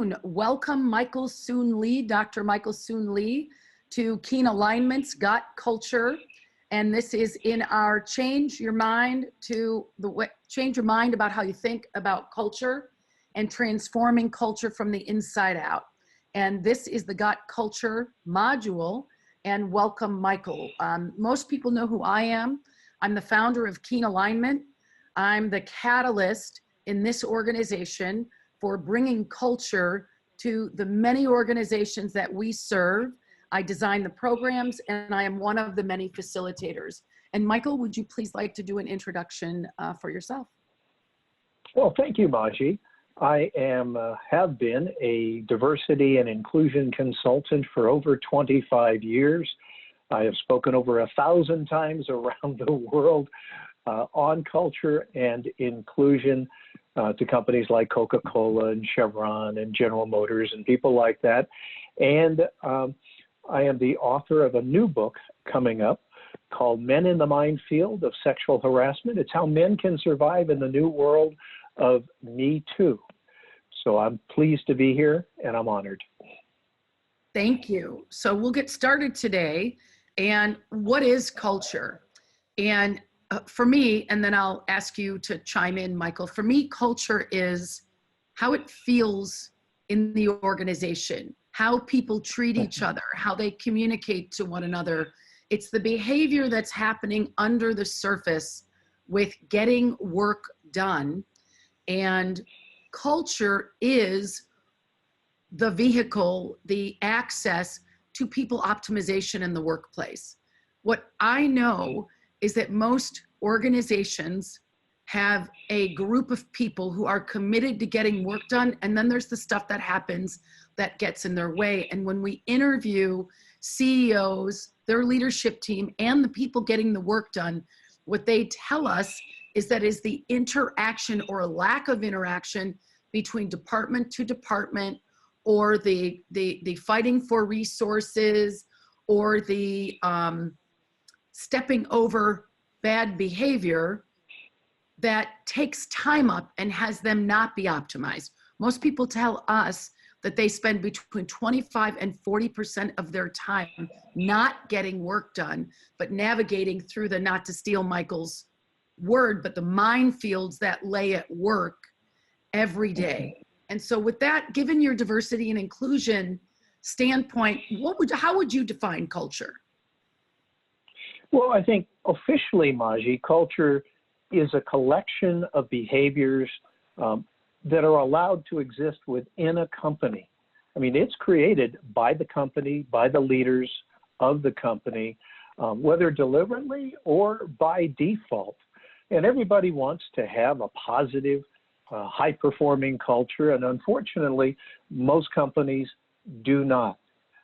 afternoon. Welcome Michael Soon Lee, Dr. Michael Soon Lee, to Keen Alignment's Got Culture. And this is in our change your mind about how you think about culture and transforming culture from the inside out. And this is the Got Culture module. And welcome, Michael. Most people know who I am. I'm the founder of Keen Alignment. I'm the catalyst in this organization for bringing culture to the many organizations that we serve. I design the programs and I am one of the many facilitators. And Michael, would you please like to do an introduction for yourself? Well, thank you, Maji. I have been a diversity and inclusion consultant for over 25 years. I have spoken over 1,000 times around the world on culture and inclusion to companies like Coca-Cola and Chevron and General Motors and people like that. And I am the author of a new book coming up called Men in the Minefield of Sexual Harassment. It's how men can survive in the new world of Me Too. So I'm pleased to be here and I'm honored. Thank you. So we'll get started today. And what is culture? And for me, and then I'll ask you to chime in, Michael, for me, culture is how it feels in the organization, how people treat each other, how they communicate to one another. It's the behavior that's happening under the surface with getting work done. And culture is the vehicle, the access to people optimization in the workplace. What I know is that most organizations have a group of people who are committed to getting work done, and then there's the stuff that happens that gets in their way. And when we interview CEOs, their leadership team, and the people getting the work done, what they tell us is that is the interaction or lack of interaction between department to department, or the fighting for resources, or the stepping over bad behavior that takes time up and has them not be optimized. Most people tell us that they spend between 25 and 40% of their time not getting work done, but navigating through the, not to steal Michael's word, but the minefields that lay at work every day. And so with that, given your diversity and inclusion standpoint, how would you define culture? Well, I think officially, Maji, culture is a collection of behaviors that are allowed to exist within a company. I mean, it's created by the company, by the leaders of the company, whether deliberately or by default. And everybody wants to have a positive, high-performing culture, and unfortunately, most companies do not.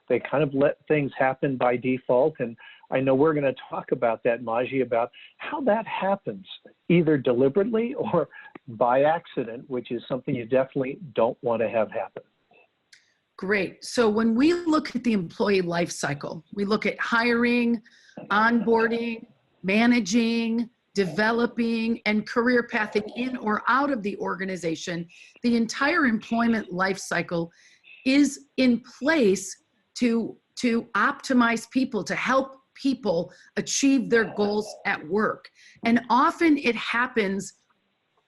They kind of let things happen by default, and I know we're going to talk about that, Maji, about how that happens, either deliberately or by accident, which is something you definitely don't want to have happen. Great. So when we look at the employee life cycle, we look at hiring, onboarding, managing, developing, and career pathing in or out of the organization. The entire employment life cycle is in place to optimize people, to help people achieve their goals at work. And often it happens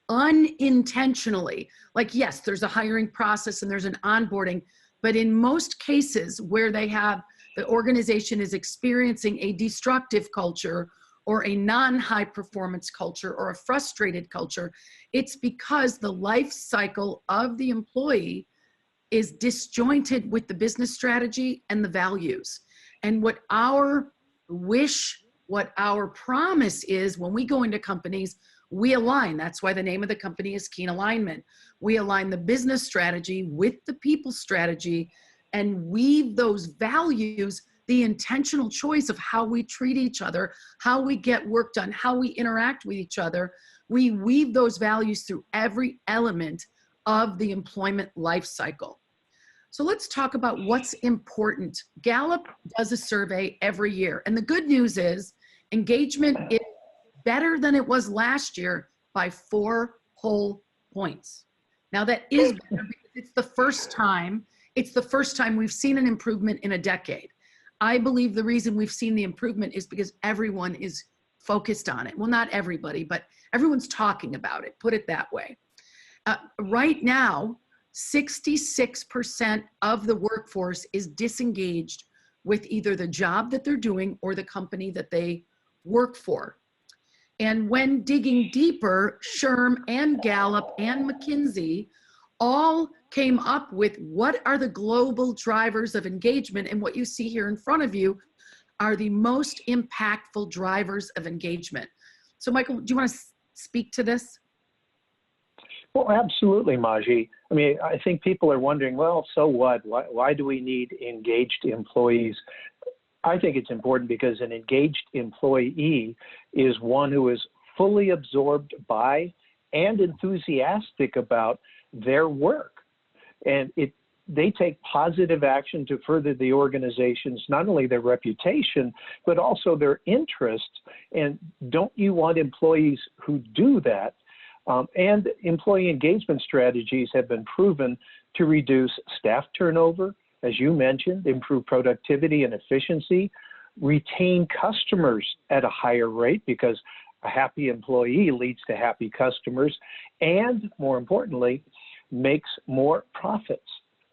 unintentionally. Like, yes, there's a hiring process and there's an onboarding, but in most cases where the organization is experiencing a destructive culture or a non-high performance culture or a frustrated culture, it's because the life cycle of the employee is disjointed with the business strategy and the values. And what our promise is when we go into companies, we align. That's why the name of the company is Keen Alignment. We align the business strategy with the people strategy and weave those values, the intentional choice of how we treat each other, how we get work done, how we interact with each other. We weave those values through every element of the employment life cycle. So let's talk about what's important. Gallup does a survey every year. And the good news is engagement is better than it was last year by 4 whole points. Now that is better because It's the first time, it's the first time we've seen an improvement in a decade. I believe the reason we've seen the improvement is because everyone is focused on it. Well, not everybody, but everyone's talking about it, put it that way. Right now, 66% of the workforce is disengaged with either the job that they're doing or the company that they work for. And when digging deeper, SHRM and Gallup and McKinsey all came up with what are the global drivers of engagement. And what you see here in front of you are the most impactful drivers of engagement. So Michael, do you want to speak to this? Well, absolutely, Maji. I mean, I think people are wondering, well, so what? Why do we need engaged employees? I think it's important because an engaged employee is one who is fully absorbed by and enthusiastic about their work. And they take positive action to further the organization's, not only their reputation, but also their interests. And don't you want employees who do that? And employee engagement strategies have been proven to reduce staff turnover, as you mentioned, improve productivity and efficiency, retain customers at a higher rate because a happy employee leads to happy customers, and more importantly, makes more profits.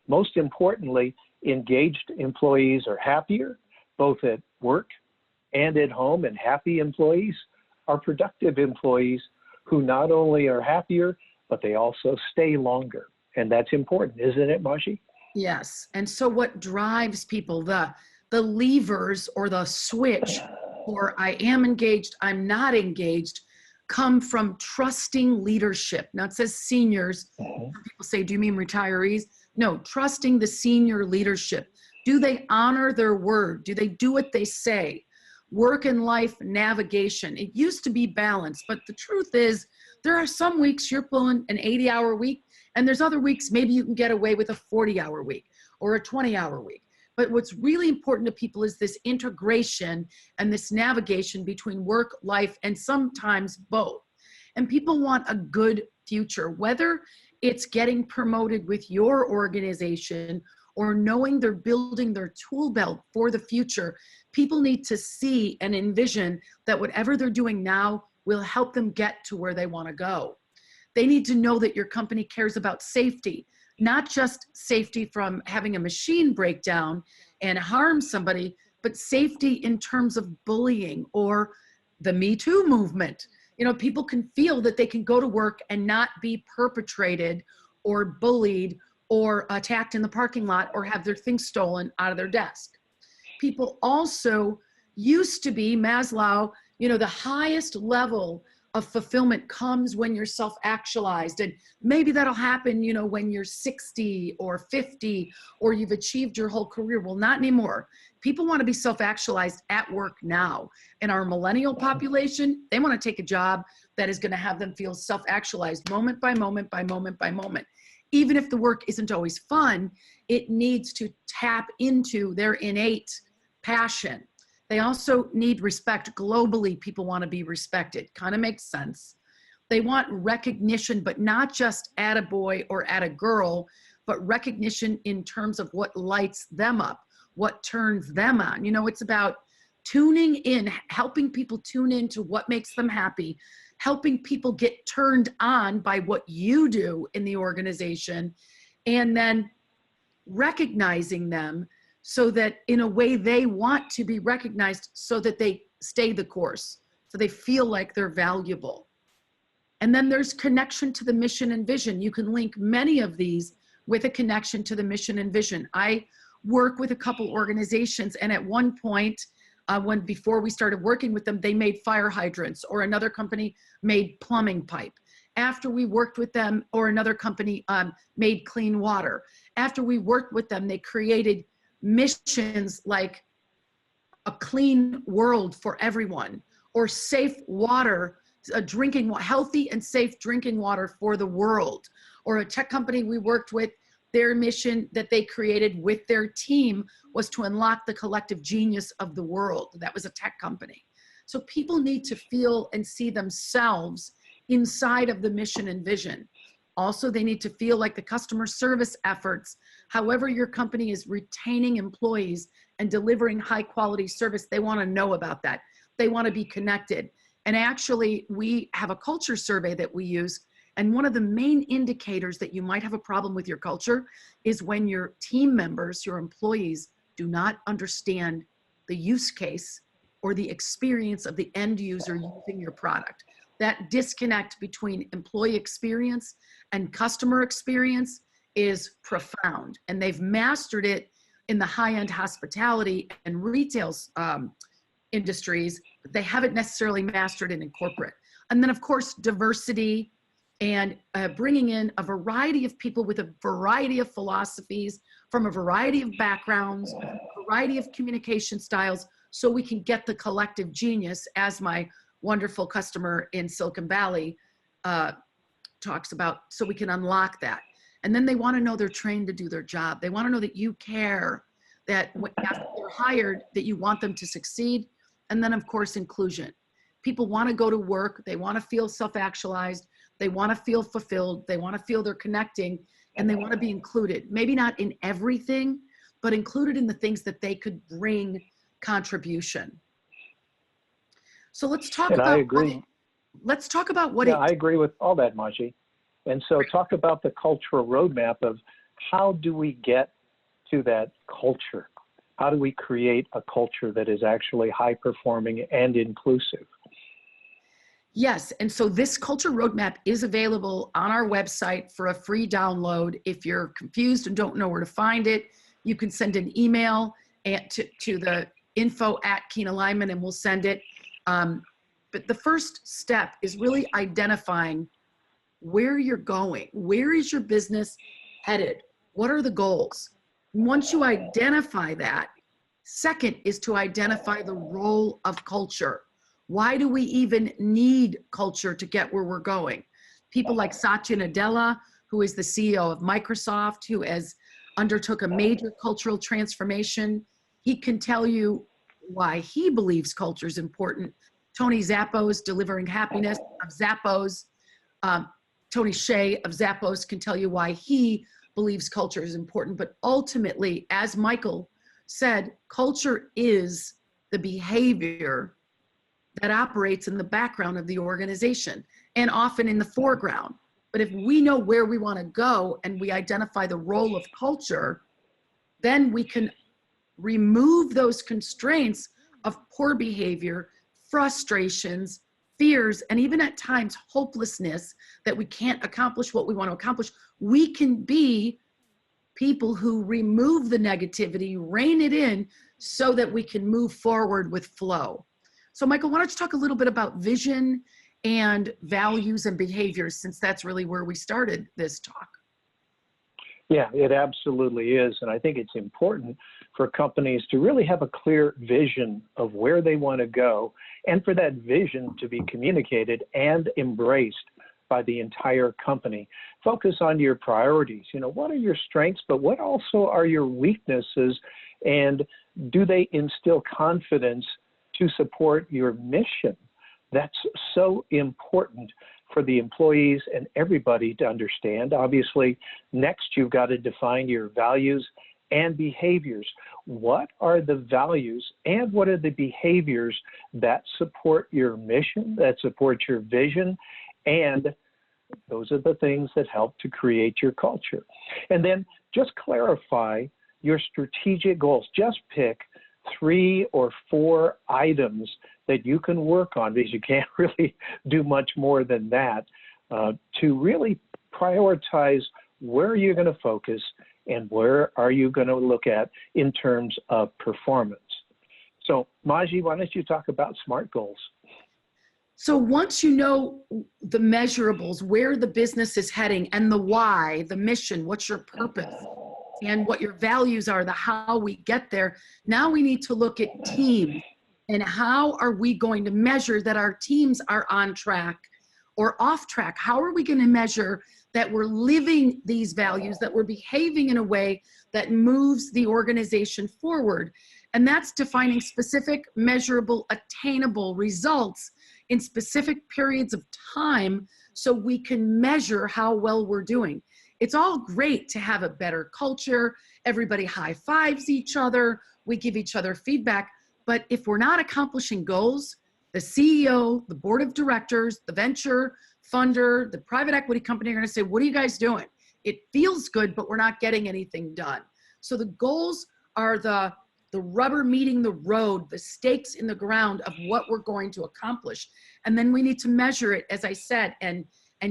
Most importantly, engaged employees are happier, both at work and at home, and happy employees are productive employees who not only are happier, but they also stay longer. And that's important, isn't it, Maji? Yes. And so what drives people, the levers or the switch for I am engaged, I'm not engaged, come from trusting leadership. Now it says seniors. Some people say, do you mean retirees? No, trusting the senior leadership. Do they honor their word? Do they do what they say? Work and life navigation. It used to be balanced, but the truth is there are some weeks you're pulling an 80-hour week, and there's other weeks maybe you can get away with a 40-hour week or a 20-hour week. But what's really important to people is this integration and this navigation between work, life, and sometimes both. And people want a good future, whether it's getting promoted with your organization or knowing they're building their tool belt for the future. People need to see and envision that whatever they're doing now will help them get to where they want to go. They need to know that your company cares about safety, not just safety from having a machine break down and harm somebody, but safety in terms of bullying or the Me Too movement. You know, people can feel that they can go to work and not be perpetrated or bullied or attacked in the parking lot or have their things stolen out of their desk. People also used to be, Maslow, you know, the highest level of fulfillment comes when you're self-actualized. And maybe that'll happen, you know, when you're 60 or 50 or you've achieved your whole career. Well, not anymore. People want to be self-actualized at work now. And our millennial population, they want to take a job that is going to have them feel self-actualized moment by moment by moment by moment. Even if the work isn't always fun, it needs to tap into their innate passion. They also need respect. Globally, people want to be respected. Kind of makes sense. They want recognition, but not just at a boy or at a girl, but recognition in terms of what lights them up, what turns them on. You know, it's about tuning in, helping people tune into what makes them happy, helping people get turned on by what you do in the organization, and then recognizing them so that in a way they want to be recognized so that they stay the course, so they feel like they're valuable. And then there's connection to the mission and vision. You can link many of these with a connection to the mission and vision. I work with a couple organizations, and at one point, before we started working with them, they made fire hydrants, or another company made plumbing pipe. After we worked with them, or another company made clean water. After we worked with them, they created missions like a clean world for everyone, or safe water, healthy and safe drinking water for the world. Or a tech company we worked with, their mission that they created with their team was to unlock the collective genius of the world. That was a tech company. So people need to feel and see themselves inside of the mission and vision. Also, they need to feel like the customer service efforts, however your company is retaining employees and delivering high quality service, they want to know about that. They want to be connected. And actually, we have a culture survey that we use. And one of the main indicators that you might have a problem with your culture is when your team members, your employees, do not understand the use case or the experience of the end user using your product. That disconnect between employee experience and customer experience is profound. And they've mastered it in the high-end hospitality and retail industries, but they haven't necessarily mastered it in corporate. And then of course, diversity and bringing in a variety of people with a variety of philosophies from a variety of backgrounds, a variety of communication styles, so we can get the collective genius, as my wonderful customer in Silicon Valley talks about, so we can unlock that. And then they want to know they're trained to do their job. They want to know that you care, that after they're hired, that you want them to succeed. And then of course, inclusion. People want to go to work. They want to feel self-actualized. They want to feel fulfilled. They want to feel they're connecting, and they want to be included. Maybe not in everything, but included in the things that they could bring contribution. So let's talk about. I agree. Let's talk about what. I agree with all that, Maji. And so talk about the cultural roadmap of how do we get to that culture? How do we create a culture that is actually high performing and inclusive? Yes, and so this culture roadmap is available on our website for a free download. If you're confused and don't know where to find it, you can send an email to the info@KeenAlignment and we'll send it. But the first step is really identifying where you're going. Where is your business headed? What are the goals? Once you identify that, second is to identify the role of culture. Why do we even need culture to get where we're going? People like Satya Nadella, who is the CEO of Microsoft, who has undertook a major cultural transformation. He can tell you why he believes culture is important. Tony Zappos, Delivering Happiness of Zappos. Tony Hsieh of Zappos can tell you why he believes culture is important. But ultimately, as Michael said, culture is the behavior that operates in the background of the organization and often in the foreground. But if we know where we want to go and we identify the role of culture, then we can remove those constraints of poor behavior, frustrations, fears, and even at times hopelessness that we can't accomplish what we want to accomplish. We can be people who remove the negativity, rein it in so that we can move forward with flow. So Michael, why don't you talk a little bit about vision and values and behaviors, since that's really where we started this talk. Yeah, it absolutely is. And I think it's important for companies to really have a clear vision of where they want to go, and for that vision to be communicated and embraced by the entire company. Focus on your priorities. You know, what are your strengths, but what also are your weaknesses? And do they instill confidence to support your mission? That's so important for the employees and everybody to understand. Obviously, next you've got to define your values and behaviors. What are the values and what are the behaviors that support your mission, that support your vision? And those are the things that help to create your culture. And then just clarify your strategic goals. Just pick 3 or 4 items that you can work on, because you can't really do much more than that, to really prioritize where you're going to focus and where are you going to look at in terms of performance. So Maji, why don't you talk about SMART goals? So once you know the measurables, where the business is heading and the why, the mission, what's your purpose, and what your values are, the how we get there, now we need to look at team and how are we going to measure that our teams are on track or off track? How are we going to measure that we're living these values, that we're behaving in a way that moves the organization forward? And that's defining specific, measurable, attainable results in specific periods of time so we can measure how well we're doing. It's all great to have a better culture. Everybody high fives each other. We give each other feedback. But if we're not accomplishing goals, the CEO, the board of directors, the venture funder, the private equity company are going to say, what are you guys doing? It feels good, but we're not getting anything done. So the goals are the rubber meeting the road, the stakes in the ground of what we're going to accomplish. And then we need to measure it, as I said, and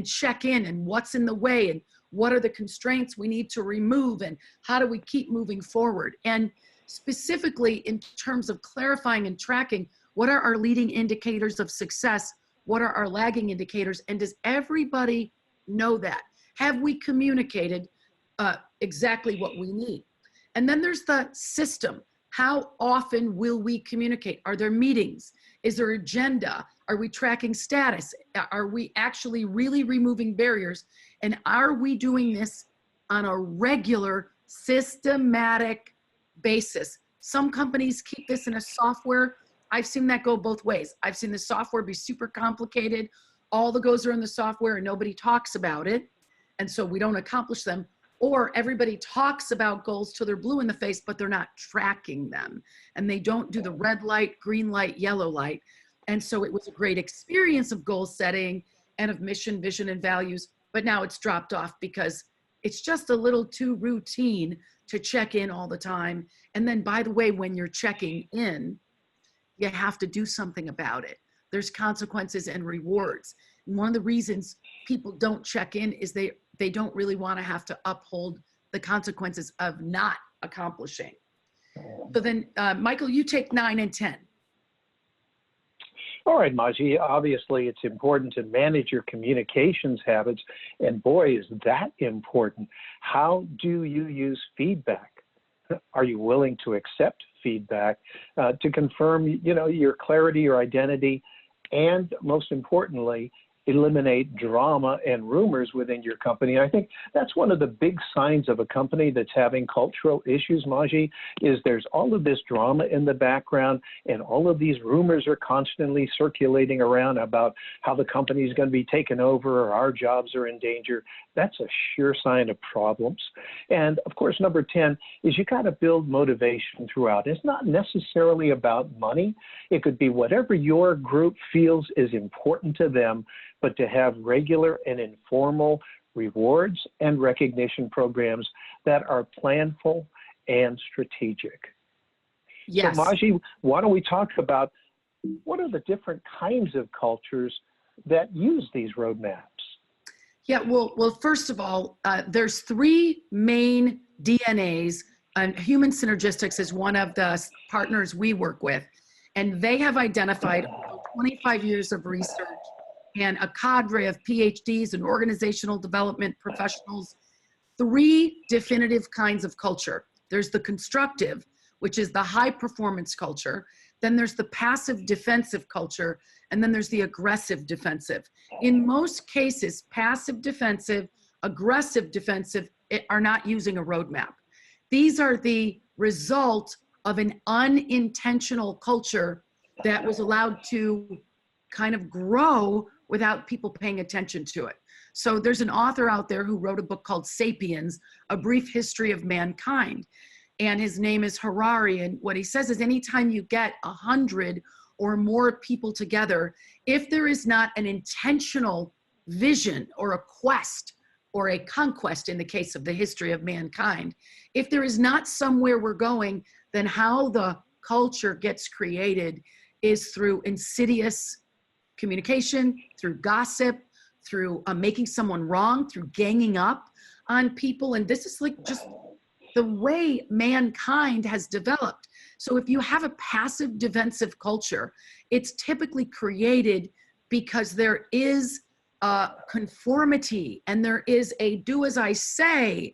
check in, and what's in the way, and what are the constraints we need to remove, and how do we keep moving forward. And specifically in terms of clarifying and tracking, what are our leading indicators of success? What are our lagging indicators? And does everybody know that? Have we communicated exactly what we need? And then there's the system. How often will we communicate? Are there meetings? Is there agenda? Are we tracking status? Are we actually really removing barriers? And are we doing this on a regular, systematic basis? Some companies keep this in a software. I've seen that go both ways. I've seen the software be super complicated. All the goals are in the software and nobody talks about it. And so we don't accomplish them. Or everybody talks about goals till they're blue in the face, but they're not tracking them. And they don't do the red light, green light, yellow light. And so it was a great experience of goal setting and of mission, vision, and values. But now it's dropped off because it's just a little too routine to check in all the time. And then, by the way, when you're checking in, you have to do something about it. There's consequences and rewards. And one of the reasons people don't check in is they don't really want to have to uphold the consequences of not accomplishing. So then, Michael, you take 9 and 10. All right, Maji, obviously it's important to manage your communications habits, and boy, is that important. How do you use feedback? Are you willing to accept feedback to confirm, your clarity, your identity, and most importantly, eliminate drama and rumors within your company? And I think that's one of the big signs of a company that's having cultural issues, Maji, is there's all of this drama in the background, and all of these rumors are constantly circulating around about how the company is going to be taken over or our jobs are in danger. That's a sure sign of problems. And of course, number 10 is you got to build motivation throughout. It's not necessarily about money. It could be whatever your group feels is important to them, but to have regular and informal rewards and recognition programs that are planful and strategic. Yes. So Maji, why don't we talk about what are the different kinds of cultures that use these roadmaps? Yeah, well, first of all, there's 3 main DNAs, and Human Synergistics is one of the partners we work with, and they have identified 25 years of research and a cadre of PhDs and organizational development professionals, 3 definitive kinds of culture. There's the constructive, which is the high performance culture. Then there's the passive defensive culture, and then there's the aggressive defensive. In most cases, passive defensive, aggressive defensive are not using a roadmap. These are the result of an unintentional culture that was allowed to kind of grow without people paying attention to it. So there's an author out there who wrote a book called Sapiens, A Brief History of Mankind. And his name is Harari. And what he says is anytime you get 100 or more people together, if there is not an intentional vision or a quest or a conquest in the case of the history of mankind, if there is not somewhere we're going, then how the culture gets created is through insidious communication, through gossip, through making someone wrong, through ganging up on people. And this is like just the way mankind has developed. So if you have a passive defensive culture, it's typically created because there is conformity and there is a do as I say.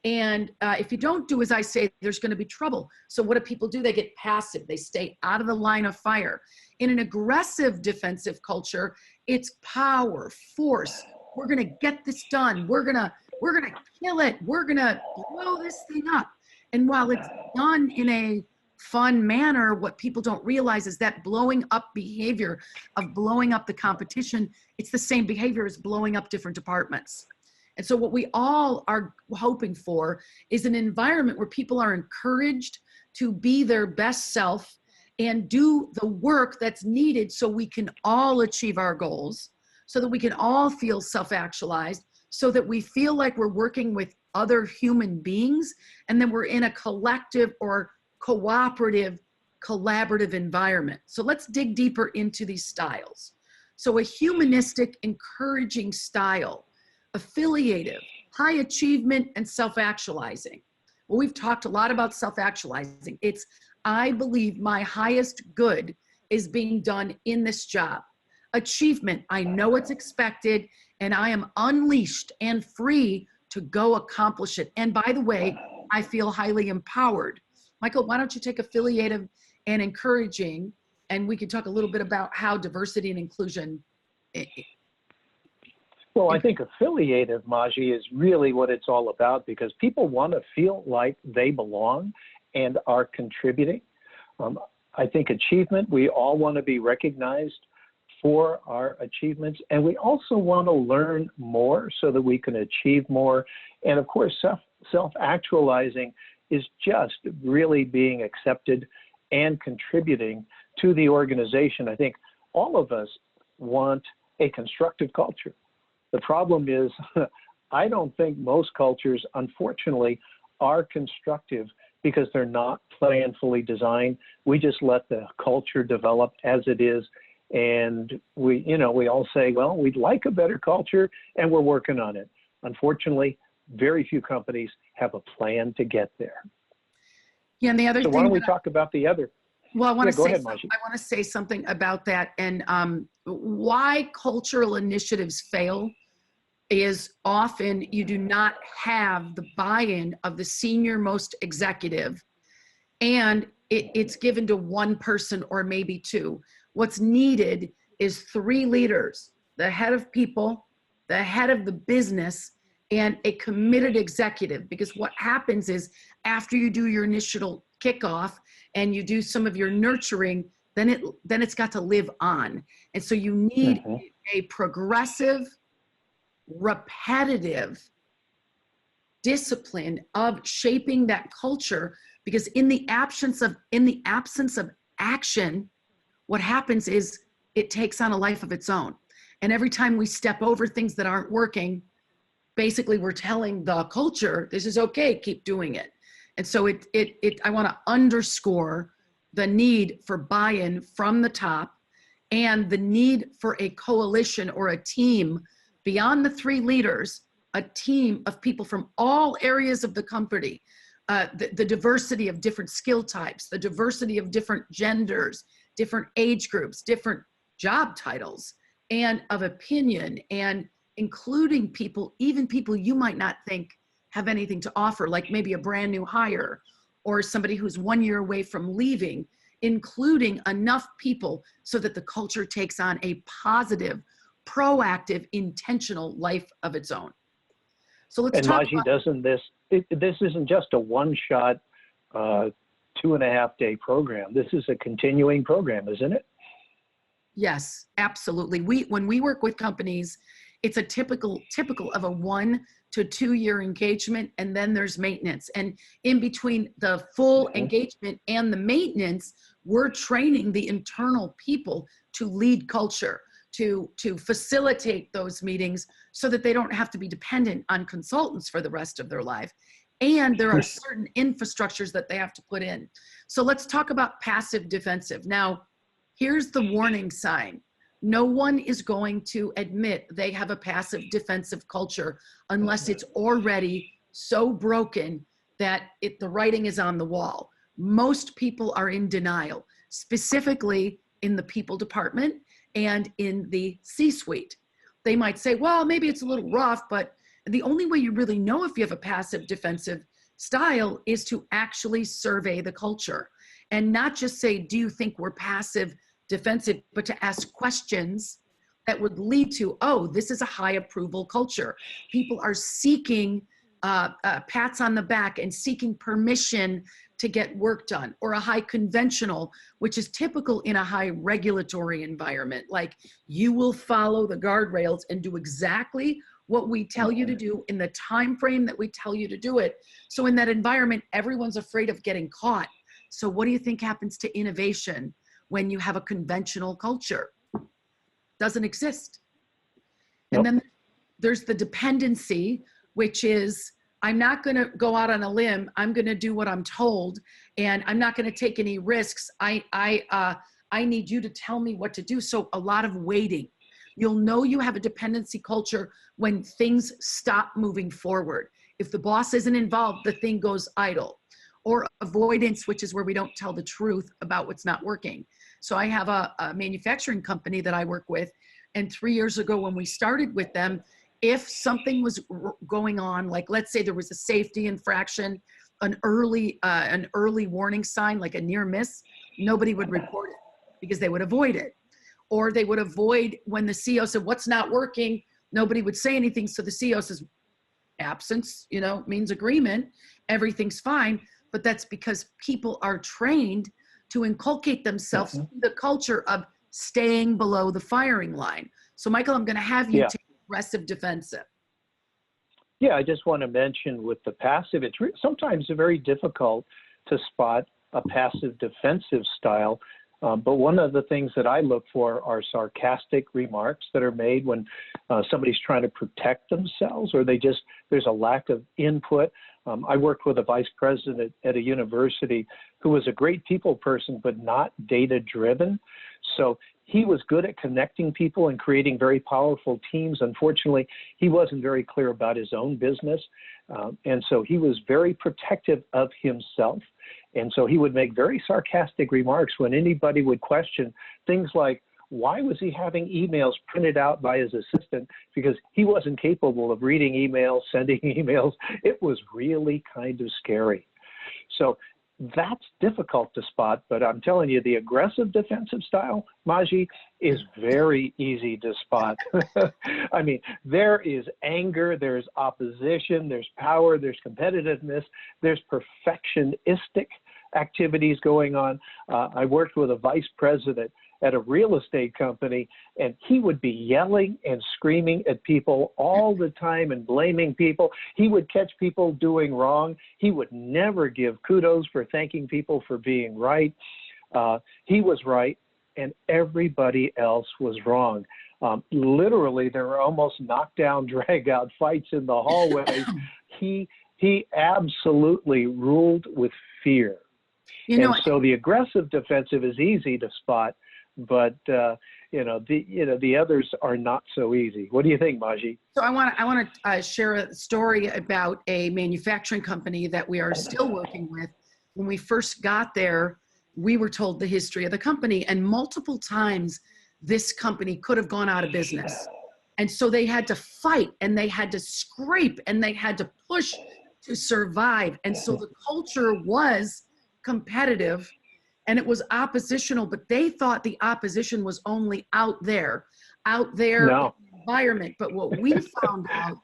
And if you don't do as I say, there's going to be trouble. So what do people do? They get passive. They stay out of the line of fire. In an aggressive defensive culture, it's power, force. We're going to get this done. We're going to kill it. We're going to blow this thing up. And while it's done in a fun manner, what people don't realize is that blowing up behavior of blowing up the competition, it's the same behavior as blowing up different departments. And so what we all are hoping for is an environment where people are encouraged to be their best self and do the work that's needed so we can all achieve our goals, so that we can all feel self-actualized, so that we feel like we're working with other human beings, and then we're in a collective or cooperative, collaborative environment. So let's dig deeper into these styles. So a humanistic, encouraging style, affiliative, high achievement, and self-actualizing. Well, we've talked a lot about self-actualizing. It's, I believe my highest good is being done in this job. Achievement, I know it's expected, and I am unleashed and free to go accomplish it. And by the way, I feel highly empowered. Michael, why don't you take affiliative and encouraging, and we can talk a little bit about how diversity and inclusion. Well, I think affiliative, Maji, is really what it's all about, because people want to feel like they belong and are contributing. I think achievement, we all want to be recognized for our achievements, and we also want to learn more so that we can achieve more. And of course, self-actualizing is just really being accepted and contributing to the organization. I think all of us want a constructive culture. The problem is, I don't think most cultures, unfortunately, are constructive because they're not planfully designed. We just let the culture develop as it is. And we all say, well, we'd like a better culture and we're working on it. Unfortunately, very few companies have a plan to get there. Yeah, and the other so thing. Why don't we talk about the other? Well, I want go to ahead, I want to say something about that, and why cultural initiatives fail is often you do not have the buy-in of the senior most executive, and it's given to one person or maybe two. What's needed is 3 leaders: the head of people, the head of the business, and a committed executive. Because what happens is, after you do your initial kickoff and you do some of your nurturing, then it's got to live on. And so you need a progressive, repetitive discipline of shaping that culture, because in the absence of action, what happens is it takes on a life of its own. And every time we step over things that aren't working, basically we're telling the culture, this is okay, keep doing it. And so I want to underscore the need for buy-in from the top, and the need for a coalition or a team beyond the 3 leaders, a team of people from all areas of the company, the diversity of different skill types, the diversity of different genders, different age groups, different job titles, and of opinion, and including people, even people you might not think have anything to offer, like maybe a brand new hire or somebody who's 1 year away from leaving, including enough people so that the culture takes on a positive, proactive, intentional life of its own. So let's talk about— And Maji, this isn't just a one-shot 2.5-day program. This is a continuing program, isn't it? Yes, absolutely. When we work with companies, it's a typical of a 1 to 2 year engagement, and then there's maintenance. And in between the full engagement and the maintenance, we're training the internal people to lead culture, to facilitate those meetings so that they don't have to be dependent on consultants for the rest of their life. And there are certain infrastructures that they have to put in. So let's talk about passive defensive. Now, here's the warning sign. No one is going to admit they have a passive defensive culture unless it's already so broken that the writing is on the wall. Most people are in denial, specifically in the people department and in the C-suite. They might say, well, maybe it's a little rough, but the only way you really know if you have a passive defensive style is to actually survey the culture and not just say, do you think we're passive defensive, but to ask questions that would lead to, oh, this is a high approval culture. People are seeking pats on the back and seeking permission to get work done, or a high conventional, which is typical in a high regulatory environment. Like, you will follow the guardrails and do exactly what we tell you to do in the time frame that we tell you to do it. So in that environment, everyone's afraid of getting caught. So what do you think happens to innovation when you have a conventional culture? Doesn't exist. And then there's the dependency, which is, I'm not going to go out on a limb. I'm going to do what I'm told, and I'm not going to take any risks. I need you to tell me what to do. So a lot of waiting. You'll know you have a dependency culture when things stop moving forward. If the boss isn't involved, the thing goes idle. Or avoidance, which is where we don't tell the truth about what's not working. So I have a manufacturing company that I work with, and 3 years ago when we started with them, if something was going on, like let's say there was a safety infraction, an early warning sign, like a near miss, nobody would report it because they would avoid it. Or they would avoid when the CEO said, what's not working, nobody would say anything. So the CEO says, absence, means agreement, everything's fine. But that's because people are trained to inculcate themselves in the culture of staying below the firing line. So Michael, I'm going to have you take aggressive defensive. Yeah, I just want to mention with the passive, it's sometimes very difficult to spot a passive defensive style. But one of the things that I look for are sarcastic remarks that are made when somebody's trying to protect themselves, or there's a lack of input. I worked with a vice president at a university who was a great people person, but not data driven. So he was good at connecting people and creating very powerful teams. Unfortunately, he wasn't very clear about his own business. And so he was very protective of himself. And so he would make very sarcastic remarks when anybody would question things like, why was he having emails printed out by his assistant? Because he wasn't capable of reading emails, sending emails. It was really kind of scary. So that's difficult to spot, but I'm telling you, the aggressive defensive style, Maji, is very easy to spot. I mean, there is anger, there's opposition, there's power, there's competitiveness, there's perfectionistic activities going on. I worked with a vice president at a real estate company, and he would be yelling and screaming at people all the time and blaming people. He would catch people doing wrong. He would never give kudos for thanking people for being right. He was right, and everybody else was wrong. Literally, there were almost knockdown, drag-out fights in the hallways. He absolutely ruled with fear. So the aggressive defensive is easy to spot, but the others are not so easy. What do you think, Maji? So I want to share a story about a manufacturing company that we are still working with. When we first got there, we were told the history of the company, and multiple times this company could have gone out of business. And so they had to fight, and they had to scrape, and they had to push to survive. And so the culture was competitive, and it was oppositional, but they thought the opposition was only out there in the environment. But what we found out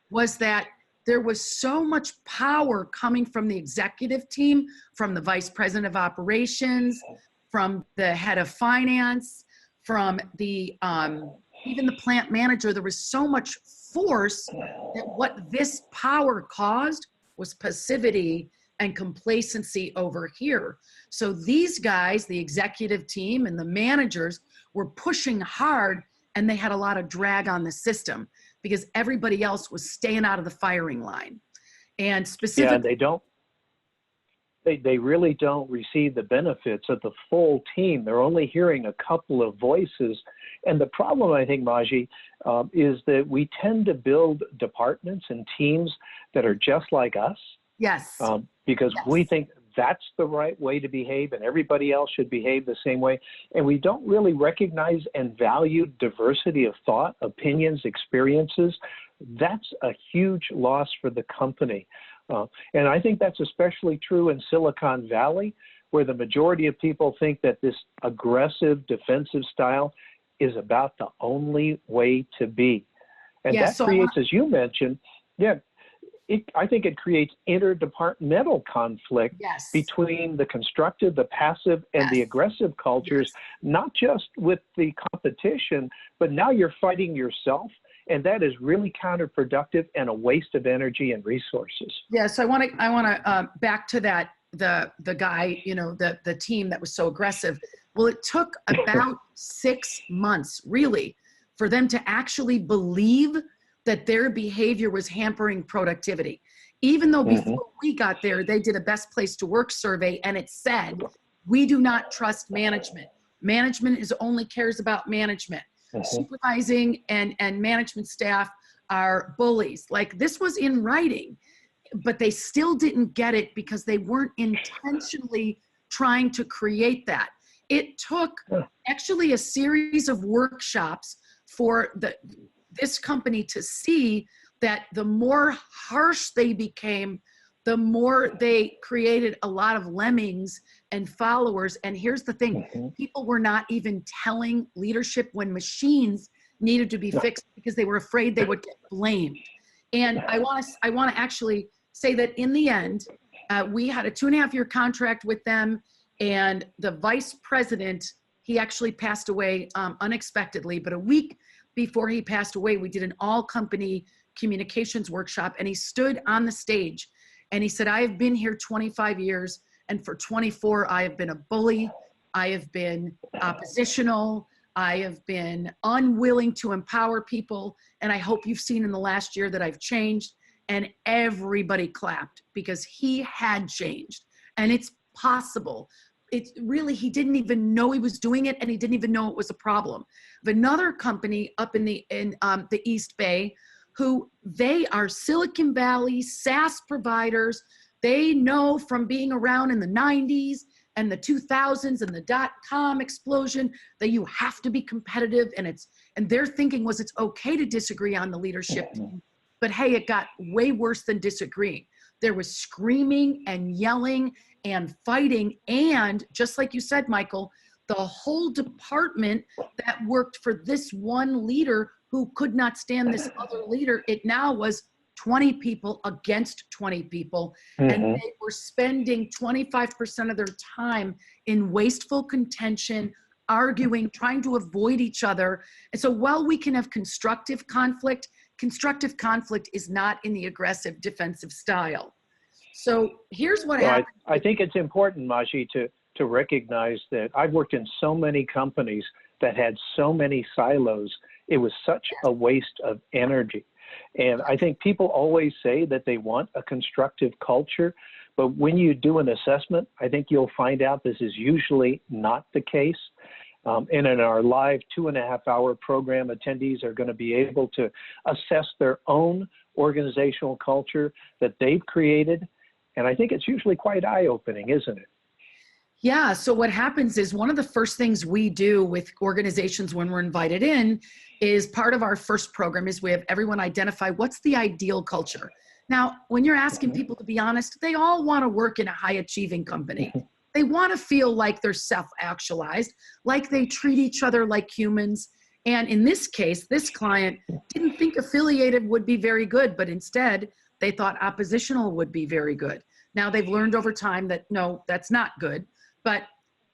was that there was so much power coming from the executive team, from the vice president of operations, from the head of finance, from the even the plant manager. There was so much force that what this power caused was passivity and complacency over here. So these guys, the executive team and the managers, were pushing hard, and they had a lot of drag on the system because everybody else was staying out of the firing line. And specifically, they really don't receive the benefits of the full team. They're only hearing a couple of voices. And the problem, I think, Maji, is that we tend to build departments and teams that are just like us. Yes. Because we think that's the right way to behave, and everybody else should behave the same way. And we don't really recognize and value diversity of thought, opinions, experiences. That's a huge loss for the company. And I think that's especially true in Silicon Valley, where the majority of people think that this aggressive defensive style is about the only way to be. And that creates, as you mentioned, I think it creates interdepartmental conflict Yes. between the constructive, the passive, and the Yes. aggressive cultures, Yes. not just with the competition, but now you're fighting yourself. And that is really counterproductive and a waste of energy and resources. Yeah, so I want to back to that, the guy, you know, the team that was so aggressive. Well, it took about 6 months, really, for them to actually believe that their behavior was hampering productivity. Even though before we got there, they did a best place to work survey, and it said, we do not trust management. Management only cares about management. Supervising and management staff are bullies. Like, this was in writing, but they still didn't get it because they weren't intentionally trying to create that. It took actually a series of workshops for this company to see that the more harsh they became, the more they created a lot of lemmings and followers. And here's the thing, people were not even telling leadership when machines needed to be fixed because they were afraid they would get blamed. And I want to actually say that in the end, we had a 2.5-year contract with them, and the vice president, he actually passed away unexpectedly, but a week before he passed away, we did an all-company communications workshop, and he stood on the stage and he said, I have been here 25 years, and for 24, I have been a bully, I have been oppositional, I have been unwilling to empower people, and I hope you've seen in the last year that I've changed. And everybody clapped because he had changed, and it's possible. It's really, he didn't even know he was doing it, and he didn't even know it was a problem. Another company up in the East Bay, who they are Silicon Valley SaaS providers. They know from being around in the 90s and the 2000s and the .com explosion that you have to be competitive, and their thinking was it's okay to disagree on the leadership team. But hey, it got way worse than disagreeing. There was screaming and yelling and fighting. And just like you said, Michael, the whole department that worked for this one leader who could not stand this other leader, it now was 20 people against 20 people. And they were spending 25% of their time in wasteful contention, arguing, trying to avoid each other. And so while we can have constructive conflict is not in the aggressive defensive style. So here's what happened. I think it's important, Maji, to recognize that I've worked in so many companies that had so many silos. It was such a waste of energy. And I think people always say that they want a constructive culture, but when you do an assessment, I think you'll find out this is usually not the case. And in our live 2.5-hour program, attendees are going to be able to assess their own organizational culture that they've created. And I think it's usually quite eye-opening, isn't it? Yeah, so what happens is one of the first things we do with organizations when we're invited in is part of our first program is we have everyone identify what's the ideal culture. Now, when you're asking people to be honest, they all want to work in a high-achieving company. They want to feel like they're self-actualized, like they treat each other like humans. And in this case, this client didn't think affiliated would be very good, but instead they thought oppositional would be very good. Now they've learned over time that no, that's not good, but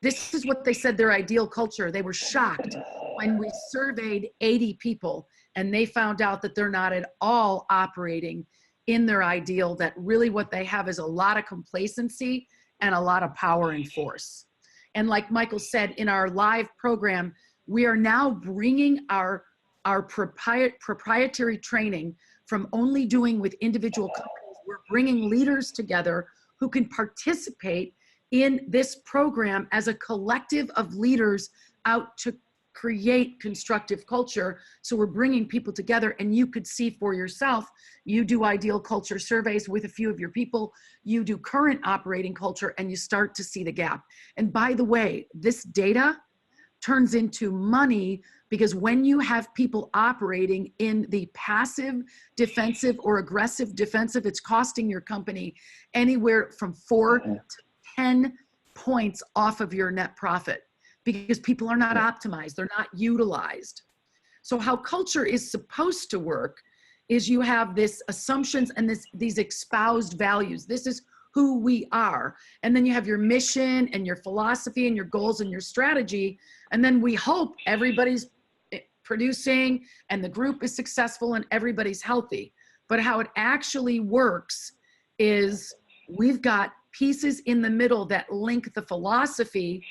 this is what they said their ideal culture. They were shocked when we surveyed 80 people and they found out that they're not at all operating in their ideal, that really what they have is a lot of complacency and a lot of power and force. And like Michael said, in our live program, we are now bringing our proprietary training from only doing with individual companies. We're bringing leaders together who can participate in this program as a collective of leaders out to create constructive culture. So we're bringing people together, and you could see for yourself. You do ideal culture surveys with a few of your people, you do current operating culture, and you start to see the gap. And by the way, this data turns into money, because when you have people operating in the passive defensive or aggressive defensive, it's costing your company anywhere from 4 to 10 points off of your net profit, because people are not optimized, they're not utilized. So how culture is supposed to work is you have this assumptions and these espoused values. This is who we are. And then you have your mission and your philosophy and your goals and your strategy. And then we hope everybody's producing and the group is successful and everybody's healthy. But how it actually works is we've got pieces in the middle that link the philosophy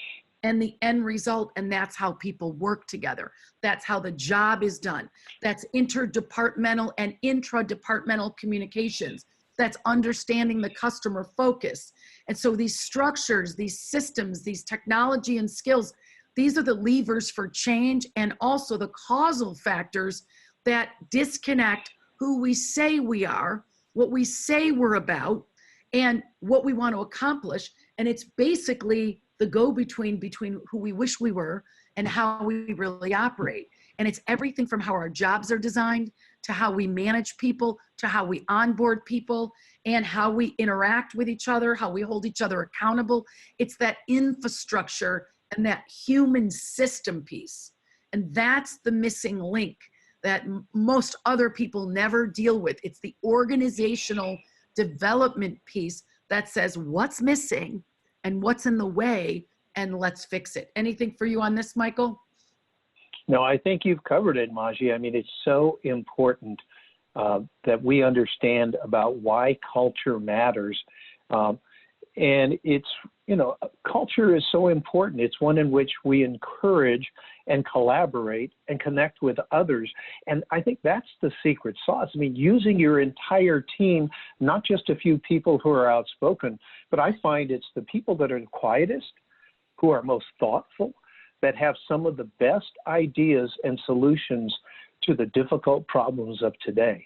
and the end result, and that's how people work together. That's how the job is done. That's interdepartmental and intra-departmental communications. That's understanding the customer focus. And so these structures, these systems, these technology and skills, these are the levers for change and also the causal factors that disconnect who we say we are, what we say we're about, and what we want to accomplish. And it's basically the go-between between who we wish we were and how we really operate. And it's everything from how our jobs are designed to how we manage people, to how we onboard people, and how we interact with each other, how we hold each other accountable. It's that infrastructure and that human system piece. And that's the missing link that most other people never deal with. It's the organizational development piece that says what's missing and what's in the way, and let's fix it. Anything for you on this, Michael? No, I think you've covered it, Maji. I mean, it's so important that we understand about why culture matters. And it's, you know, culture is so important. It's one in which we encourage and collaborate and connect with others. And I think that's the secret sauce. I mean, using your entire team, not just a few people who are outspoken, but I find it's the people that are the quietest, who are most thoughtful, that have some of the best ideas and solutions to the difficult problems of today.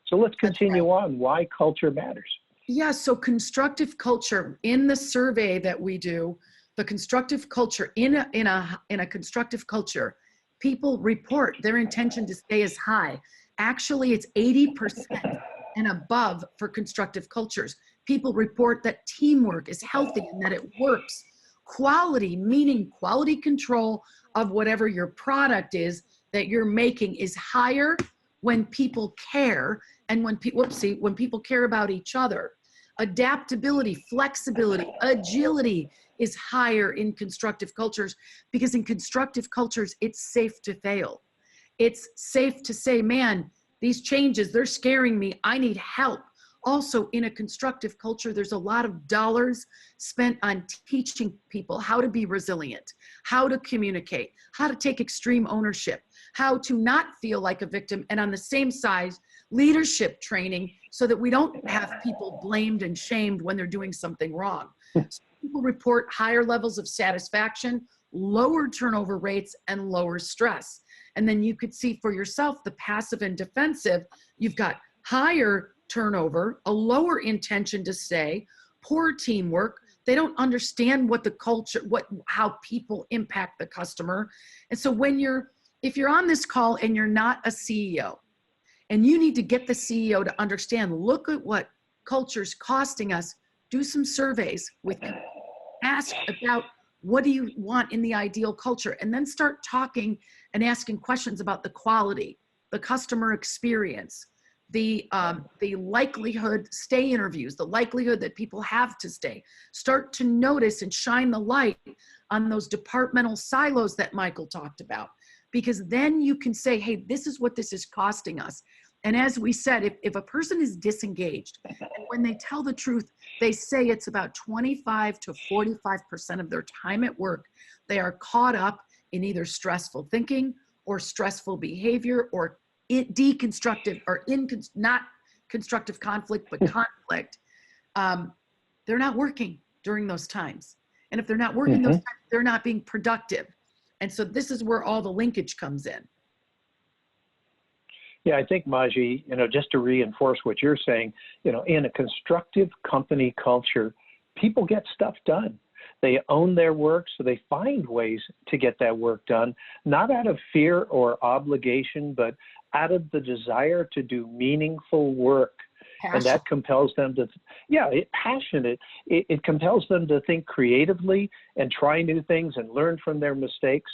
So let's continue on why culture matters. Yeah, so constructive culture, in the survey that we do, the constructive culture, in a constructive culture, people report their intention to stay as high. Actually, it's 80% and above for constructive cultures. People report that teamwork is healthy and that it works. Quality, meaning quality control of whatever your product is that you're making, is higher when people care and when people care about each other. Adaptability, flexibility, agility is higher in constructive cultures, because in constructive cultures, it's safe to fail. It's safe to say, man, these changes, they're scaring me. I need help. Also, in a constructive culture, there's a lot of dollars spent on teaching people how to be resilient, how to communicate, how to take extreme ownership, how to not feel like a victim, and on the same side, leadership training so that we don't have people blamed and shamed when they're doing something wrong. So people report higher levels of satisfaction, lower turnover rates, and lower stress. And then you could see for yourself the passive and defensive. You've got higher turnover, a lower intention to stay, poor teamwork. They don't understand what the culture, how people impact the customer. And so if you're on this call and you're not a CEO, and you need to get the CEO to understand, look at what culture's costing us, do some surveys with people. Ask about what do you want in the ideal culture, and then start talking and asking questions about the quality, the customer experience, the likelihood, stay interviews, the likelihood that people have to stay. Start to notice and shine the light on those departmental silos that Michael talked about, because then you can say, hey, this is what this is costing us. And as we said, if a person is disengaged, and when they tell the truth, they say it's about 25 to 45% of their time at work, they are caught up in either stressful thinking or stressful behavior or deconstructive or not constructive conflict, but conflict. They're not working during those times. And if they're not working those times, they're not being productive. And so this is where all the linkage comes in. Yeah, I think, Maji, you know, just to reinforce what you're saying, you know, in a constructive company culture, people get stuff done. They own their work, so they find ways to get that work done, not out of fear or obligation, but out of the desire to do meaningful work. Passion. And that compels them to, passionate. It compels them to think creatively and try new things and learn from their mistakes.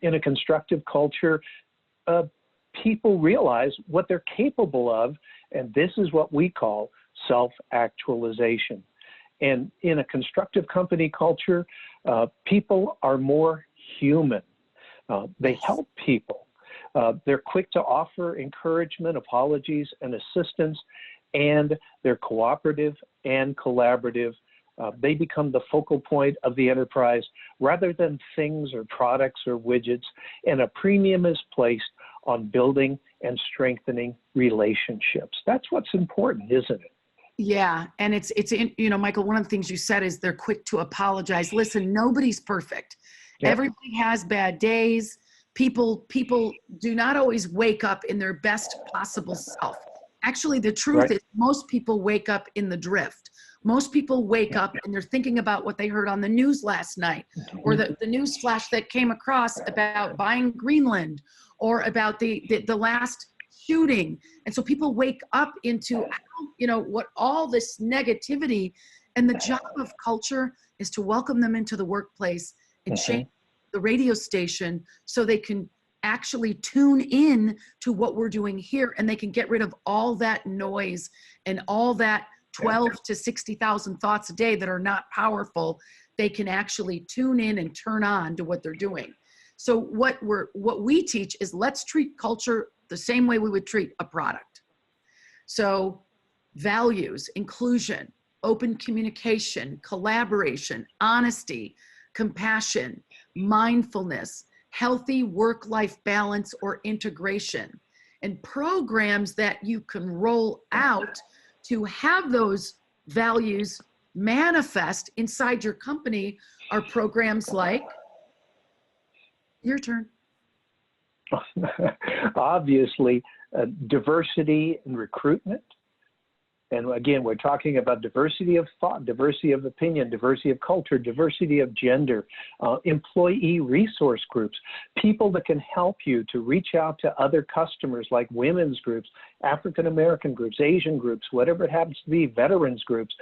In a constructive culture, people realize what they're capable of, and this is what we call self-actualization. And in a constructive company culture, people are more human. They help people. They're quick to offer encouragement, apologies, and assistance, and they're cooperative and collaborative. They become the focal point of the enterprise rather than things or products or widgets, and a premium is placed on building and strengthening relationships. That's what's important, isn't it? Yeah, and it's you know, Michael, one of the things you said is they're quick to apologize. Listen, nobody's perfect. Yep. Everybody has bad days. People do not always wake up in their best possible self. Actually, the truth is most people wake up in the drift. Most people wake up and they're thinking about what they heard on the news last night, or the news flash that came across about buying Greenland, or about the last shooting. And so people wake up into, you know, what all this negativity, and the job of culture is to welcome them into the workplace and change the radio station so they can actually tune in to what we're doing here, and they can get rid of all that noise and all that 12 to 60,000 thoughts a day that are not powerful. They can actually tune in and turn on to what they're doing. So what we teach is, let's treat culture the same way we would treat a product. So values, inclusion, open communication, collaboration, honesty, compassion, mindfulness, healthy work-life balance or integration, and programs that you can roll out to have those values manifest inside your company are programs like, your turn. Obviously, diversity in recruitment. And again, we're talking about diversity of thought, diversity of opinion, diversity of culture, diversity of gender, employee resource groups, people that can help you to reach out to other customers like women's groups, African American groups, Asian groups, whatever it happens to be, veterans groups,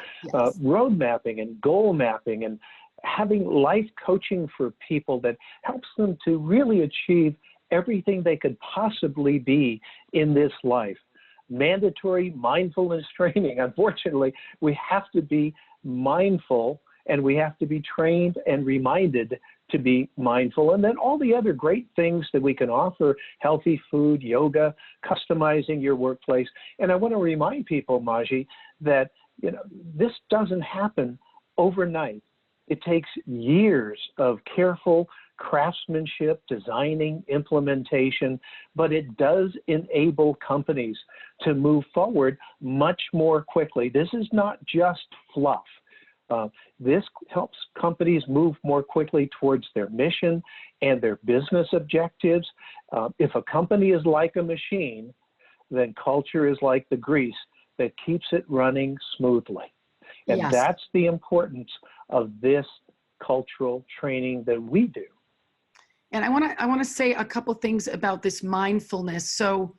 road mapping and goal mapping, and having life coaching for people that helps them to really achieve everything they could possibly be in this life. Mandatory mindfulness training. Unfortunately, we have to be mindful, and we have to be trained and reminded to be mindful. And then all the other great things that we can offer: healthy food, yoga, customizing your workplace. And I want to remind people, Maji, that this doesn't happen overnight. It takes years of careful craftsmanship, designing, implementation, but it does enable companies to move forward much more quickly. This is not just fluff. This helps companies move more quickly towards their mission and their business objectives. If a company is like a machine, then culture is like the grease that keeps it running smoothly. And that's the importance of this cultural training that we do. And I want to say a couple things about this mindfulness. So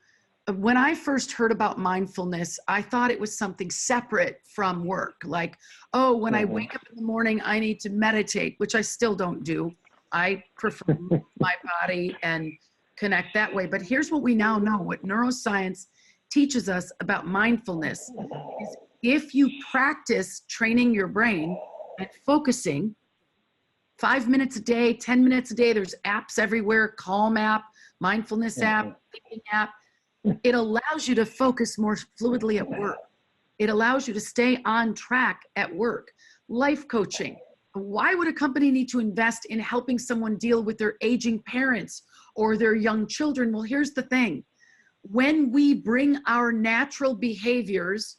when I first heard about mindfulness, I thought it was something separate from work. Like, oh, when I wake up in the morning, I need to meditate, which I still don't do. I prefer to move my body and connect that way. But here's what we now know, what neuroscience teaches us about mindfulness is, if you practice training your brain and focusing 5 minutes a day, 10 minutes a day, there's apps everywhere, Calm app, mindfulness app, thinking app. It allows you to focus more fluidly at work. It allows you to stay on track at work. Life coaching. Why would a company need to invest in helping someone deal with their aging parents or their young children? Well, here's the thing. When we bring our natural behaviors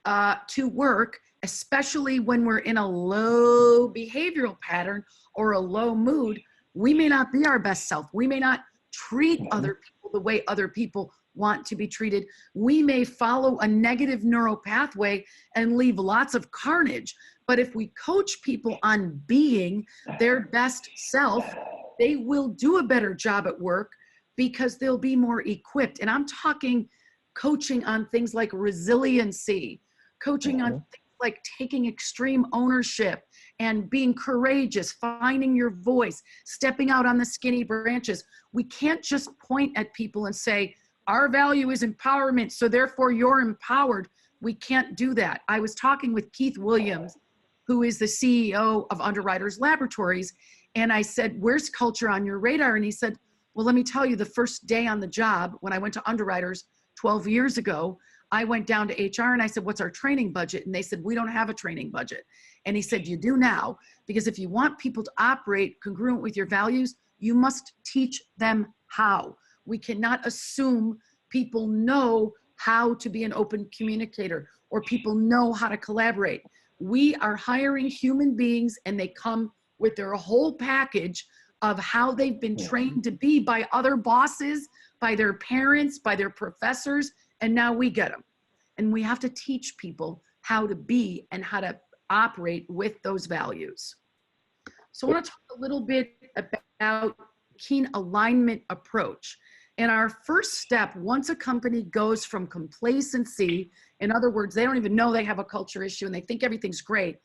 to work, especially when we're in a low behavioral pattern or a low mood, we may not be our best self. We may not treat other people the way other people want to be treated. We may follow a negative neural pathway and leave lots of carnage. But if we coach people on being their best self, they will do a better job at work because they'll be more equipped. And I'm talking coaching on things like resiliency, coaching on things like taking extreme ownership and being courageous, finding your voice, stepping out on the skinny branches. We can't just point at people and say, our value is empowerment, so therefore you're empowered. We can't do that. I was talking with Keith Williams, who is the CEO of Underwriters Laboratories, and I said, where's culture on your radar? And he said, well, let me tell you, the first day on the job, when I went to Underwriters 12 years ago, I went down to HR and I said, what's our training budget? And they said, we don't have a training budget. And he said, you do now, because if you want people to operate congruent with your values, you must teach them how. We cannot assume people know how to be an open communicator or people know how to collaborate. We are hiring human beings and they come with their whole package of how they've been trained to be by other bosses, by their parents, by their professors, and now we get them. And we have to teach people how to be and how to operate with those values. So I want to talk a little bit about keen alignment approach. And our first step, once a company goes from complacency, in other words, they don't even know they have a culture issue and they think everything's great,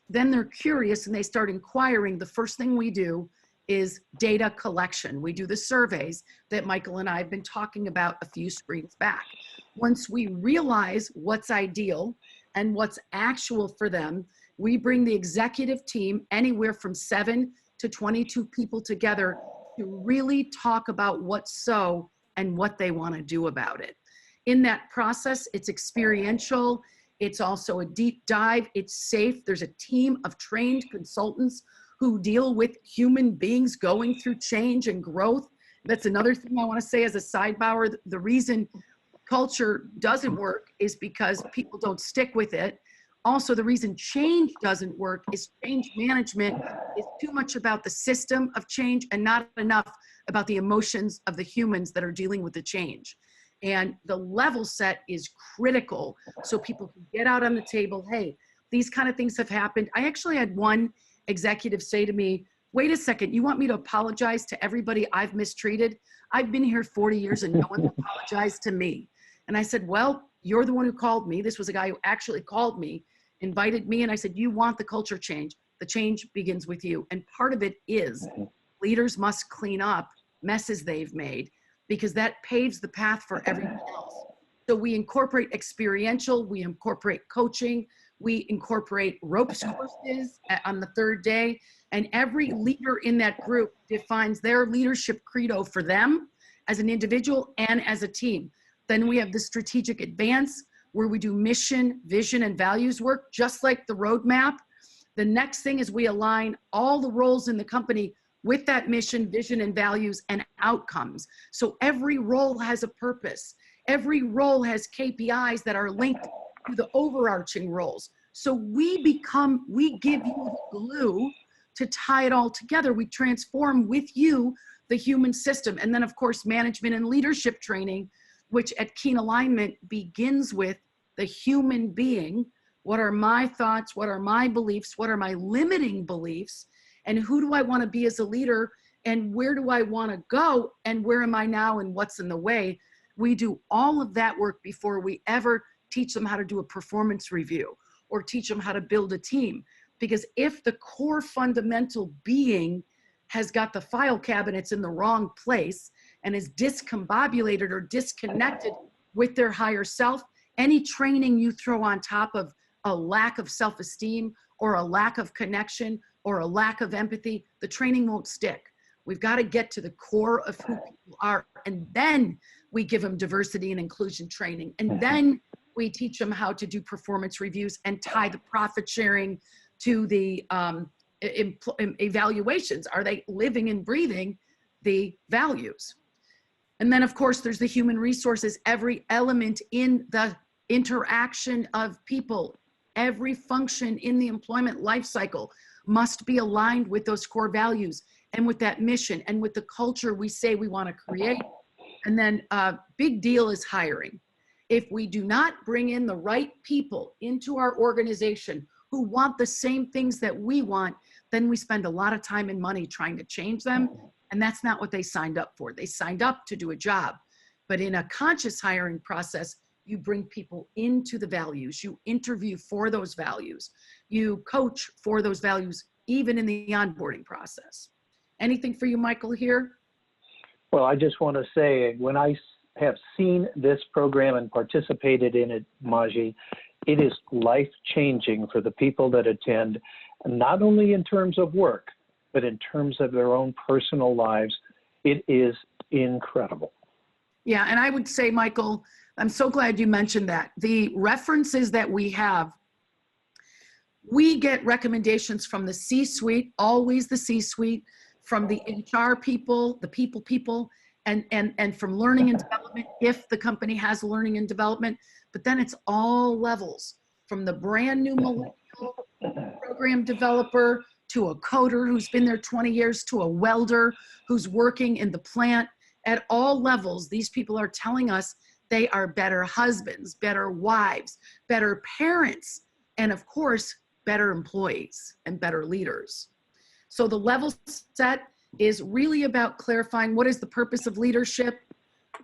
then they're curious and they start inquiring. The first thing we do is data collection. We do the surveys that Michael and I have been talking about a few screens back. Once we realize what's ideal and what's actual for them, we bring the executive team, anywhere from 7 to 22 people together, to really talk about what's so and what they want to do about it. In that process, it's experiential. It's also a deep dive. It's safe. There's a team of trained consultants who deal with human beings going through change and growth. That's another thing I want to say as a sidebar. The reason culture doesn't work is because people don't stick with it. Also, the reason change doesn't work is change management is too much about the system of change and not enough about the emotions of the humans that are dealing with the change. And the level set is critical so people can get out on the table. Hey, these kind of things have happened. I actually had one executive say to me, wait a second, you want me to apologize to everybody I've mistreated? I've been here 40 years and no one apologized to me. And I said, well, you're the one who called me. This was a guy who actually called me, invited me, and I said, you want the culture change. The change begins with you. And part of it is leaders must clean up messes they've made, because that paves the path for everyone else. So we incorporate experiential, we incorporate coaching, we incorporate ropes courses on the third day, and every leader in that group defines their leadership credo for them as an individual and as a team. Then we have the strategic advance, where we do mission, vision, and values work, just like the roadmap. The next thing is we align all the roles in the company with that mission, vision, and values and outcomes. So every role has a purpose. Every role has KPIs that are linked to the overarching roles. So we give you the glue to tie it all together. We transform with you the human system. And then of course, management and leadership training, which at Keen Alignment begins with the human being. What are my thoughts? What are my beliefs? What are my limiting beliefs? And who do I want to be as a leader? And where do I want to go? And where am I now? And what's in the way? We do all of that work before we ever teach them how to do a performance review or teach them how to build a team. Because if the core fundamental being has got the file cabinets in the wrong place and is discombobulated or disconnected with their higher self, any training you throw on top of a lack of self-esteem or a lack of connection or a lack of empathy, the training won't stick. We've got to get to the core of who people are. And then we give them diversity and inclusion training. And then we teach them how to do performance reviews and tie the profit sharing to the evaluations. Are they living and breathing the values? And then of course, there's the human resources, every element in the interaction of people, every function in the employment life cycle must be aligned with those core values and with that mission and with the culture we say we want to create. And then a big deal is hiring. If we do not bring in the right people into our organization who want the same things that we want, then we spend a lot of time and money trying to change them. And that's not what they signed up for. They signed up to do a job. But in a conscious hiring process, you bring people into the values, you interview for those values, You coach for those values, even in the onboarding process. Anything for you, Michael, here? Well, I just want to say, when I have seen this program and participated in it, Maji, it is life-changing for the people that attend, not only in terms of work, but in terms of their own personal lives. It is incredible. Yeah, and I would say, Michael, I'm so glad you mentioned that. The references that we have, we get recommendations from the C-suite, always the C-suite, from the HR people, the people, and from learning and development, if the company has learning and development. But then it's all levels, from the brand new millennial program developer to a coder who's been there 20 years to a welder who's working in the plant. At all levels, these people are telling us they are better husbands, better wives, better parents, and of course, better employees and better leaders. So the level set is really about clarifying what is the purpose of leadership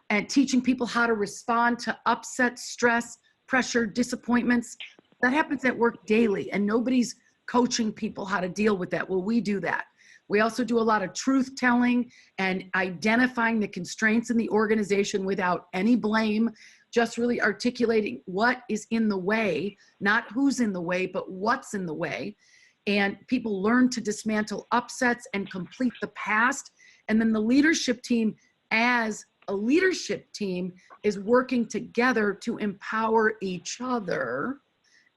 and teaching people how to respond to upset, stress, pressure, disappointments. That happens at work daily, and nobody's coaching people how to deal with that. Well, we do that. We also do a lot of truth telling and identifying the constraints in the organization without any blame, just really articulating what is in the way, not who's in the way, but what's in the way. And people learn to dismantle upsets and complete the past. And then the leadership team, as a leadership team, is working together to empower each other,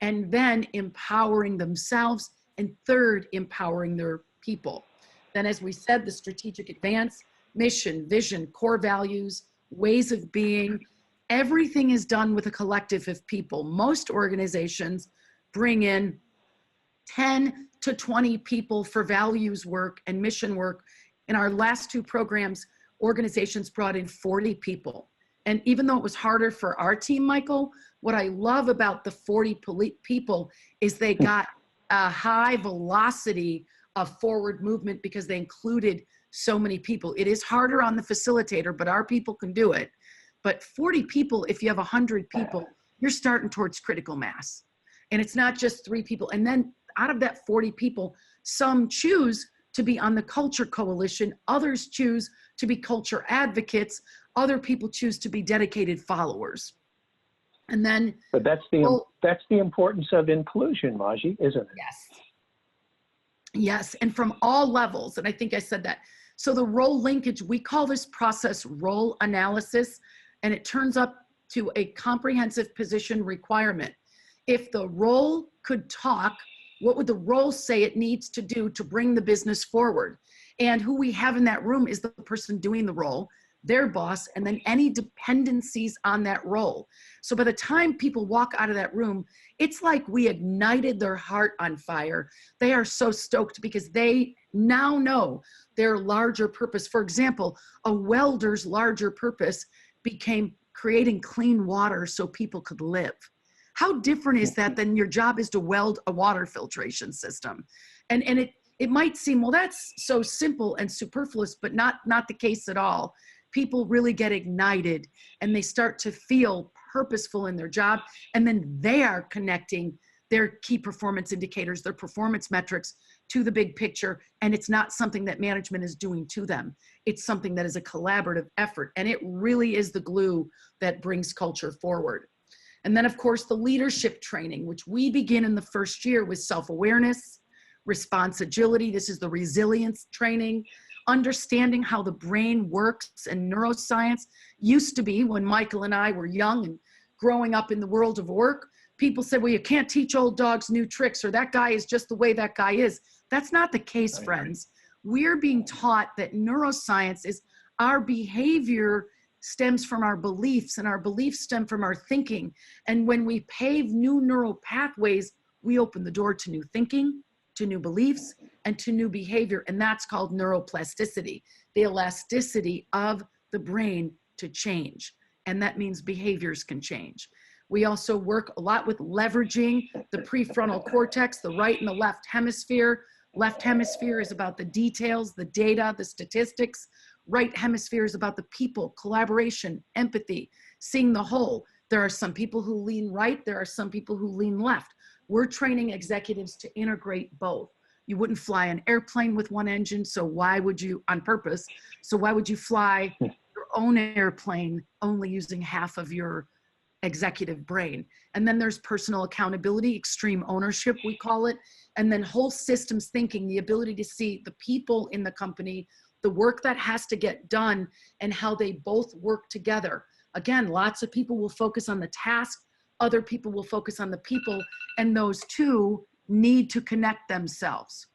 and then empowering themselves, and third, empowering their people. Then, as we said, the strategic advance, mission, vision, core values, ways of being, everything is done with a collective of people. Most organizations bring in 10 to 20 people for values work and mission work. In our last two programs, organizations brought in 40 people. And even though it was harder for our team, Michael, what I love about the 40 people is they got a high velocity of forward movement because they included so many people. It is harder on the facilitator, but our people can do it. But 40 people, if you have 100 people, you're starting towards critical mass. And it's not just 3 people. And then out of that 40 people, some choose to be on the culture coalition, others choose to be culture advocates, other people choose to be dedicated followers. And then, but that's the importance of inclusion, Maji, isn't it? Yes. Yes, and from all levels, and I think I said that. So the role linkage, we call this process role analysis, and it turns up to a comprehensive position requirement. If the role could talk, what would the role say it needs to do to bring the business forward? And who we have in that room is the person doing the role, their boss, and then any dependencies on that role. So by the time people walk out of that room, it's like we ignited their heart on fire. They are so stoked because they now know their larger purpose. For example, a welder's larger purpose became creating clean water so people could live. How different is that than your job is to weld a water filtration system? And it might seem, well, that's so simple and superfluous, but not the case at all. People really get ignited and they start to feel purposeful in their job. And then they are connecting their key performance indicators, their performance metrics to the big picture. And it's not something that management is doing to them. It's something that is a collaborative effort. And it really is the glue that brings culture forward. And then of course, the leadership training, which we begin in the first year with self-awareness, response agility. This is the resilience training, understanding how the brain works, and neuroscience. Used to be, when Michael and I were young and growing up in the world of work, people said, well, you can't teach old dogs new tricks, or that guy is just the way that guy is. That's not the case, friends. We're being taught that neuroscience is our behavior stems from our beliefs, and our beliefs stem from our thinking. And when we pave new neural pathways, we open the door to new thinking, to new beliefs, and to new behavior. And that's called neuroplasticity, the elasticity of the brain to change. And that means behaviors can change. We also work a lot with leveraging the prefrontal cortex, the right and the left hemisphere. Left hemisphere is about the details, the data, the statistics. Right hemisphere is about the people, collaboration, empathy, seeing the whole. There are some people who lean right, there are some people who lean left. We're training executives to integrate both. You wouldn't fly an airplane with one engine, so why would you, on purpose, so why would you fly your own airplane only using half of your executive brain? And then there's personal accountability, extreme ownership, we call it, and then whole systems thinking, the ability to see the people in the company, the work that has to get done, and how they both work together. Again, lots of people will focus on the task, other people will focus on the people, and those two need to connect themselves.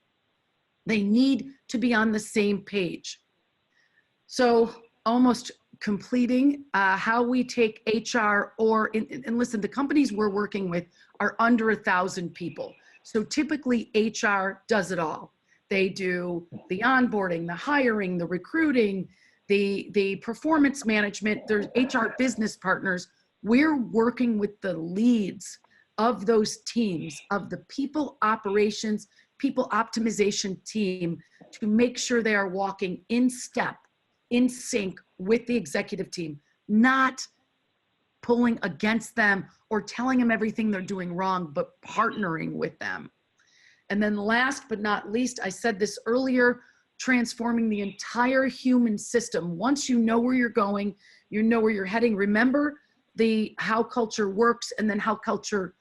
They need to be on the same page. So almost completing how we take HR, and listen, the companies we're working with are under 1,000 people. So typically HR does it all. They do the onboarding, the hiring, the recruiting, the performance management. There's HR business partners. We're working with the leads of those teams, of the people operations, people optimization team, to make sure they are walking in step, in sync with the executive team, not pulling against them or telling them everything they're doing wrong, but partnering with them. And then last but not least, I said this earlier, transforming the entire human system. Once you know where you're going, you know where you're heading. Remember how culture works, and then how culture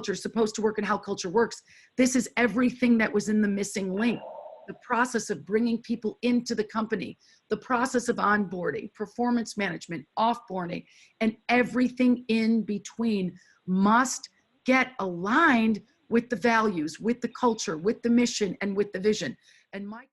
is supposed to work and how culture works. This is everything that was in the missing link. The process of bringing people into the company, the process of onboarding, performance management, offboarding, and everything in between must get aligned with the values, with the culture, with the mission, and with the vision. And my